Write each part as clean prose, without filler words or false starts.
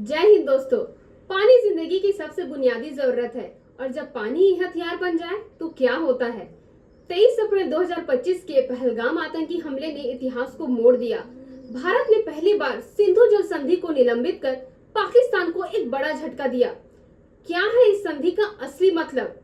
जय हिंद दोस्तों। पानी जिंदगी की सबसे बुनियादी जरूरत है और जब पानी ही हथियार बन जाए तो क्या होता है। 23 अप्रैल 2025 के पहलगाम आतंकी हमले ने इतिहास को मोड़ दिया। भारत ने पहली बार सिंधु जल संधि को निलंबित कर पाकिस्तान को एक बड़ा झटका दिया। क्या है इस संधि का असली मतलब,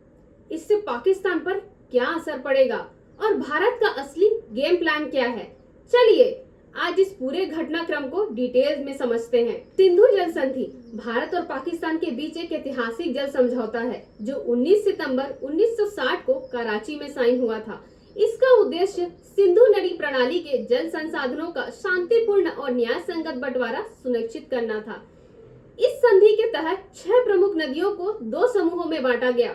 इससे पाकिस्तान पर क्या असर पड़ेगा और भारत का असली गेम प्लान क्या है, चलिए आज इस पूरे घटनाक्रम को डिटेल्स में समझते हैं। सिंधु जल संधि भारत और पाकिस्तान के बीच एक ऐतिहासिक जल समझौता है जो 19 सितंबर 1960 को कराची में साइन हुआ था। इसका उद्देश्य सिंधु नदी प्रणाली के जल संसाधनों का शांतिपूर्ण और न्याय संगत बंटवारा सुनिश्चित करना था। इस संधि के तहत 6 प्रमुख नदियों को 2 समूहों में बांटा गया।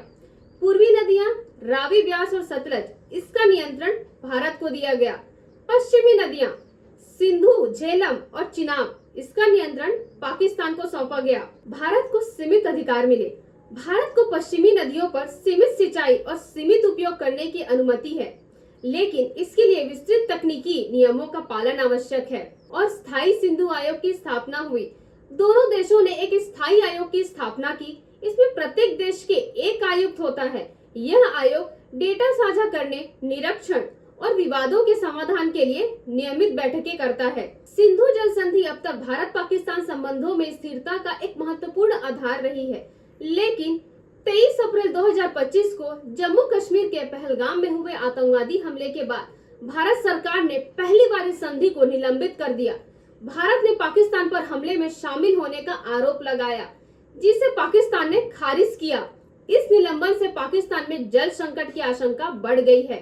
पूर्वी नदियां रावी, ब्यास और सतलज, इसका नियंत्रण भारत को दिया गया। पश्चिमी नदियां सिंधु, झेलम और चिनाब, इसका नियंत्रण पाकिस्तान को सौंपा गया। भारत को सीमित अधिकार मिले। भारत को पश्चिमी नदियों पर सीमित सिंचाई और सीमित उपयोग करने की अनुमति है, लेकिन इसके लिए विस्तृत तकनीकी नियमों का पालन आवश्यक है और स्थायी सिंधु आयोग की स्थापना हुई। दोनों देशों ने एक स्थायी आयोग की स्थापना की। इसमें प्रत्येक देश के एक आयुक्त होता है। यह आयोग डेटा साझा करने, निरीक्षण और विवादों के समाधान के लिए नियमित बैठकें करता है। सिंधु जल संधि अब तक भारत पाकिस्तान संबंधों में स्थिरता का एक महत्वपूर्ण आधार रही है, लेकिन 23 अप्रैल 2025 को जम्मू कश्मीर के पहलगाम में हुए आतंकवादी हमले के बाद भारत सरकार ने पहली बार इस संधि को निलंबित कर दिया। भारत ने पाकिस्तान पर हमले में शामिल होने का आरोप लगाया, जिसे पाकिस्तान ने खारिज किया। इस निलंबन से पाकिस्तान में जल संकट की आशंका बढ़ गई है,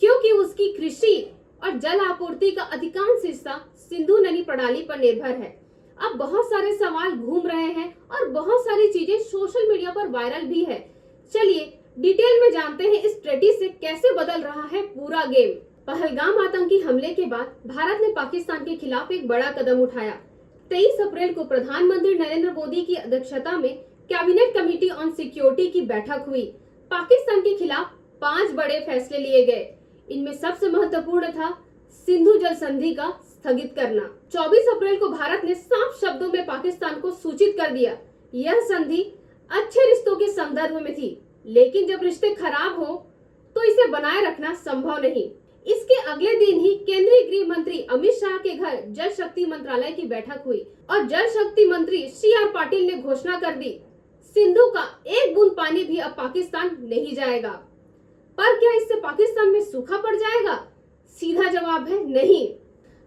क्योंकि उसकी कृषि और जल आपूर्ति का अधिकांश हिस्सा सिंधु नदी प्रणाली पर निर्भर है। अब बहुत सारे सवाल घूम रहे हैं और बहुत सारी चीजें सोशल मीडिया पर वायरल भी है। चलिए डिटेल में जानते हैं इस ट्रेटी से कैसे बदल रहा है पूरा गेम। पहलगाम आतंकी हमले के बाद भारत ने पाकिस्तान के खिलाफ एक बड़ा कदम उठाया। 23 अप्रैल को प्रधानमंत्री नरेंद्र मोदी की अध्यक्षता में कैबिनेट कमेटी ऑन सिक्योरिटी की बैठक हुई। पाकिस्तान के खिलाफ 5 बड़े फैसले लिए गए। इनमें सबसे महत्वपूर्ण था सिंधु जल संधि का स्थगित करना। 24 अप्रैल को भारत ने साफ शब्दों में पाकिस्तान को सूचित कर दिया। यह संधि अच्छे रिश्तों के संदर्भ में थी, लेकिन जब रिश्ते खराब हो तो इसे बनाए रखना संभव नहीं। इसके अगले दिन ही केंद्रीय गृह मंत्री अमित शाह के घर जल शक्ति मंत्रालय की बैठक हुई और जल शक्ति मंत्री CR पाटिल ने घोषणा कर दी, सिंधु का एक बूंद पानी भी अब पाकिस्तान नहीं जाएगा। पर क्या इससे पाकिस्तान में सूखा पड़ जाएगा? सीधा जवाब है नहीं।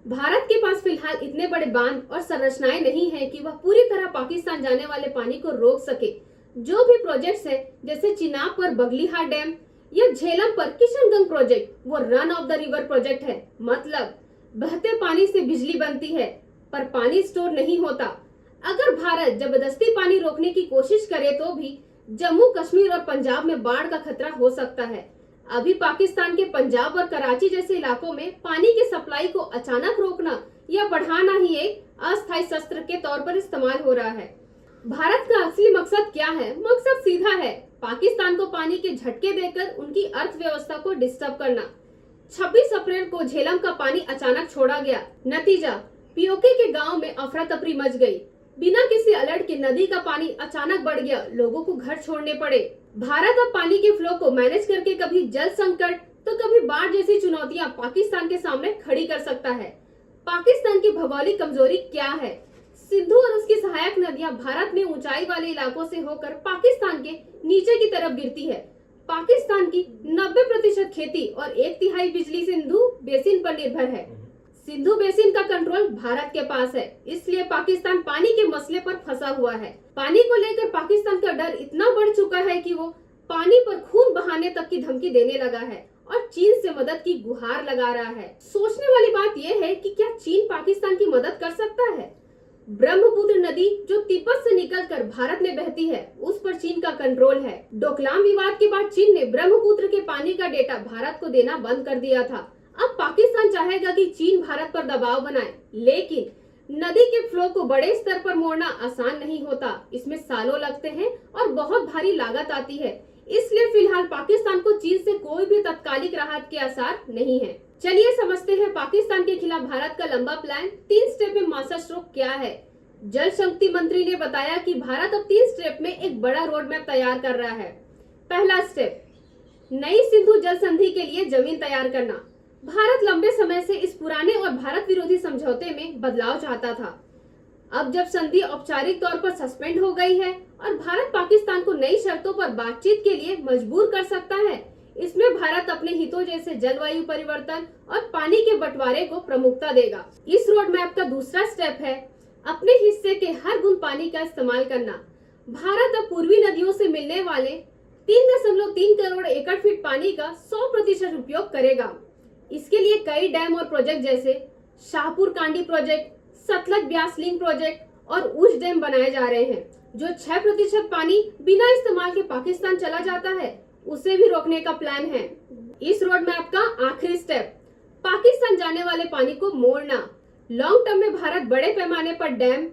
भारत के पास फिलहाल इतने बड़े बांध और संरचनाएं नहीं है कि वह पूरी तरह पाकिस्तान जाने वाले पानी को रोक सके। जो भी प्रोजेक्ट्स है, जैसे चिनाब पर बगलीहार डैम या झेलम पर किशनगंज प्रोजेक्ट, वो run of the river project है। मतलब बहते पानी से बिजली बनती है, पर पानी स्टोर नहीं होता। अगर भारत जबरदस्ती पानी रोकने की कोशिश करे तो भी जम्मू कश्मीर और पंजाब में बाढ़ का खतरा हो सकता है। अभी पाकिस्तान के पंजाब और कराची जैसे इलाकों में पानी की सप्लाई को अचानक रोकना या बढ़ाना ही एक अस्थायी शस्त्र के तौर पर इस्तेमाल हो रहा है। भारत का असली मकसद क्या है? मकसद सीधा है, पाकिस्तान को पानी के झटके देकर उनकी अर्थव्यवस्था को डिस्टर्ब करना। 26 अप्रैल को झेलम का पानी अचानक छोड़ा गया। नतीजा, पीओके के गाँव में अफरा तफरी मच गई। बिना किसी अलर्ट के नदी का पानी अचानक बढ़ गया, लोगों को घर छोड़ने पड़े। भारत अब पानी के फ्लो को मैनेज करके कभी जल संकट तो कभी बाढ़ जैसी चुनौतियां पाकिस्तान के सामने खड़ी कर सकता है। पाकिस्तान की भौगोलिक कमजोरी क्या है? सिंधु और उसकी सहायक नदियां भारत में ऊंचाई वाले इलाकों से होकर पाकिस्तान के नीचे की तरफ गिरती है। पाकिस्तान की 90% खेती और 1/3 बिजली सिंधु बेसिन पर निर्भर है। सिंधु बेसिन का कंट्रोल भारत के पास है, इसलिए पाकिस्तान पानी के मसले पर फंसा हुआ है। पानी को लेकर पाकिस्तान का डर इतना बढ़ चुका है कि वो पानी पर खून बहाने तक की धमकी देने लगा है और चीन से मदद की गुहार लगा रहा है। सोचने वाली बात यह है कि क्या चीन पाकिस्तान की मदद कर सकता है? ब्रह्मपुत्र नदी जो तिब्बत से निकलकर भारत में बहती है, उस पर चीन का कंट्रोल है। डोकलाम विवाद के बाद चीन ने ब्रह्मपुत्र के पानी का डेटा भारत को देना बंद कर दिया था। अब पाकिस्तान चाहेगा कि चीन भारत पर दबाव बनाए, लेकिन नदी के फ्लो को बड़े स्तर पर मोड़ना आसान नहीं होता। इसमें सालों लगते हैं और बहुत भारी लागत आती है। इसलिए फिलहाल पाकिस्तान को चीन से कोई भी तत्कालिक राहत के आसार नहीं है। चलिए समझते हैं पाकिस्तान के खिलाफ भारत का लंबा प्लान। 3 स्टेप में मास्टर स्ट्रोक क्या है। जल शक्ति मंत्री ने बताया कि भारत अब 3 स्टेप में एक बड़ा रोड मैप तैयार कर रहा है। पहला स्टेप, नई सिंधु जल संधि के लिए जमीन तैयार करना। भारत लंबे समय से इस पुराने और भारत विरोधी समझौते में बदलाव चाहता था। अब जब संधि औपचारिक तौर पर सस्पेंड हो गई है और भारत पाकिस्तान को नई शर्तों पर बातचीत के लिए मजबूर कर सकता है, इसमें भारत अपने हितों जैसे जलवायु परिवर्तन और पानी के बंटवारे को प्रमुखता देगा। इस रोड मैप का दूसरा स्टेप है अपने हिस्से के हर बूंद पानी का इस्तेमाल करना। भारत अब पूर्वी नदियों से मिलने वाले 3.3 करोड़ एकड़ फीट पानी का 100% उपयोग करेगा। इसके लिए कई डैम और प्रोजेक्ट जैसे Shahpur Kandi project, Sutlej Beas link project और उच डैम बनाए जा रहे हैं, जो 6% पानी बिना इस्तेमाल के पाकिस्तान चला जाता है उसे भी रोकने का प्लान है। इस रोड मैप का आखिरी स्टेप, पाकिस्तान जाने वाले पानी को मोड़ना। लॉन्ग टर्म में भारत बड़े पैमाने पर डैम,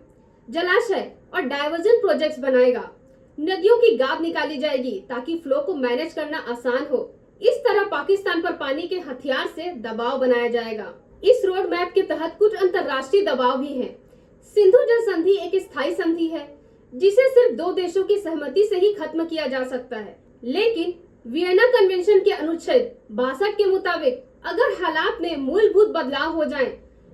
जलाशय और डाइवर्जन प्रोजेक्ट्स बनाएगा। नदियों की गाद निकाली जाएगी ताकि फ्लो को मैनेज करना आसान हो। इस तरह पाकिस्तान पर पानी के हथियार से दबाव बनाया जाएगा। इस रोड मैप के तहत कुछ अंतर्राष्ट्रीय दबाव भी हैं। सिंधु जल संधि एक स्थायी संधि है जिसे सिर्फ 2 देशों की सहमति से ही खत्म किया जा सकता है, लेकिन वियना कन्वेंशन के अनुच्छेद 62 के मुताबिक अगर हालात में मूलभूत बदलाव हो जाएं,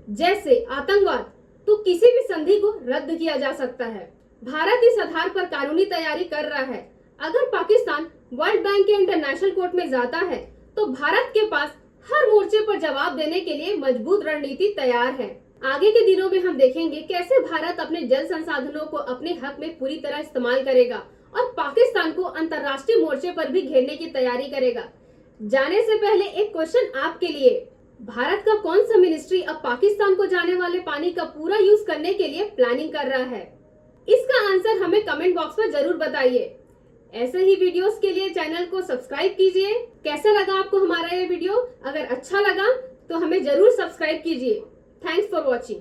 जैसे आतंकवाद, तो किसी भी संधि को रद्द किया जा सकता है। भारत इस आधार पर कानूनी तैयारी कर रहा है। अगर पाकिस्तान वर्ल्ड बैंक के इंटरनेशनल कोर्ट में जाता है तो भारत के पास हर मोर्चे पर जवाब देने के लिए मजबूत रणनीति तैयार है। आगे के दिनों में हम देखेंगे कैसे भारत अपने जल संसाधनों को अपने हक में पूरी तरह इस्तेमाल करेगा और पाकिस्तान को अंतर्राष्ट्रीय मोर्चे पर भी घेरने की तैयारी करेगा। जाने से पहले एक क्वेश्चन आपके लिए, भारत का कौन सा मिनिस्ट्री अब पाकिस्तान को जाने वाले पानी का पूरा यूज करने के लिए प्लानिंग कर रहा है? इसका आंसर हमें कमेंट बॉक्स में जरूर बताइए। ऐसे ही वीडियोस के लिए चैनल को सब्सक्राइब कीजिए। कैसा लगा आपको हमारा ये वीडियो? अगर अच्छा लगा तो हमें जरूर सब्सक्राइब कीजिए। Thanks for watching.